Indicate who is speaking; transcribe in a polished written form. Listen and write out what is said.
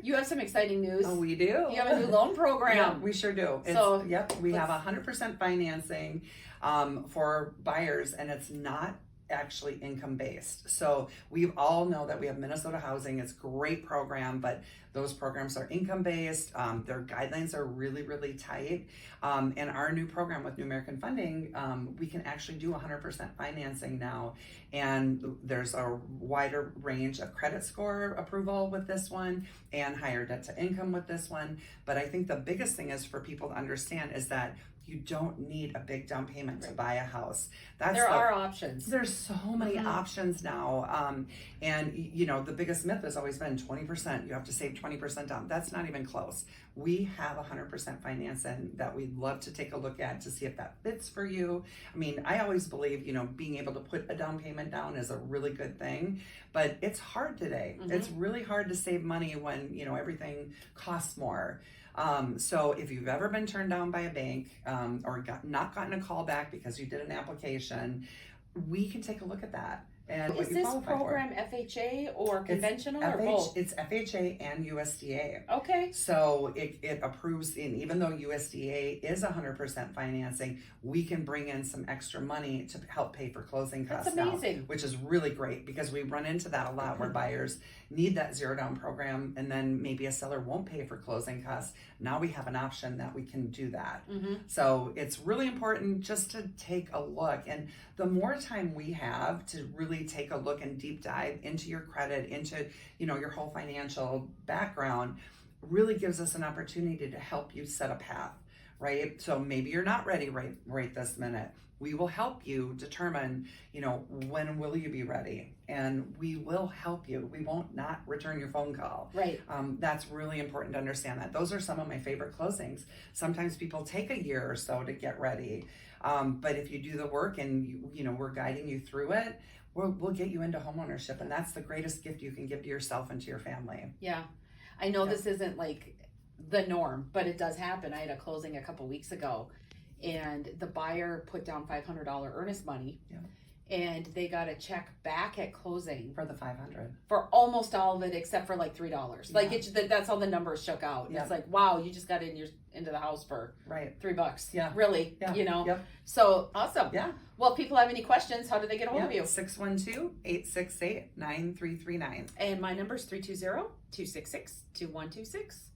Speaker 1: You have some exciting news.
Speaker 2: Oh, we do.
Speaker 1: You have a new loan program.
Speaker 2: Yeah, we sure do.
Speaker 1: So,
Speaker 2: we have 100% financing for buyers, and it's not actually income based. So we all know that we have Minnesota Housing. It's a great program, but those programs are income based. Their guidelines are really, really tight. And our new program with New American Funding, we can actually do 100% financing now. And there's a wider range of credit score approval with this one and higher debt to income with this one. But I think the biggest thing is for people to understand is that you don't need a big down payment to buy a house.
Speaker 1: There are options.
Speaker 2: There's so many options now. And you know, the biggest myth has always been 20%. You have to save 20% down. That's not even close. We have 100% financing that we'd love to take a look at to see if that fits for you. I mean, I always believe, you know, being able to put a down payment down is a really good thing, but it's hard today. It's really hard to save money when, you know, everything costs more. So if you've ever been turned down by a bank or not gotten a call back because you did an application, we can take a look at that. And
Speaker 1: is this program FHA or conventional or both?
Speaker 2: It's FHA and USDA.
Speaker 1: Okay.
Speaker 2: So it approves, and even though USDA is 100% financing, we can bring in some extra money to help pay for closing costs.
Speaker 1: That's amazing.
Speaker 2: Now, which is really great because we run into that a lot where buyers need that zero down program and then maybe a seller won't pay for closing costs. Now we have an option that we can do that. So it's really important just to take a look. And the more time we have to really take a look and deep dive into your credit, into, you know, your whole financial background, really gives us an opportunity to help you set a path, right? So maybe you're not ready right this minute. We will help you determine, you know, when will you be ready, and we will help you. We won't not return your phone call.
Speaker 1: Right.
Speaker 2: That's really important to understand that. Those are some of my favorite closings. Sometimes people take a year or so to get ready. But if you do the work and you know, we're guiding you through it, we'll get you into homeownership, and that's the greatest gift you can give to yourself and to your family.
Speaker 1: Yeah. I know this isn't like the norm, but it does happen. I had a closing a couple weeks ago, and the buyer put down $500 earnest money, and they got a check back at closing
Speaker 2: For the 500.
Speaker 1: for almost all of it except for like $3. Like that's how the numbers shook out.
Speaker 2: Yeah.
Speaker 1: It's like, wow, you just got into the house for $3.
Speaker 2: Yeah.
Speaker 1: Really,
Speaker 2: Yeah.
Speaker 1: you know.
Speaker 2: Yep.
Speaker 1: So awesome.
Speaker 2: Yeah.
Speaker 1: Well, if people have any questions, how do they get a hold of you?
Speaker 2: 612-868-9339.
Speaker 1: And my number is 320-266-2126.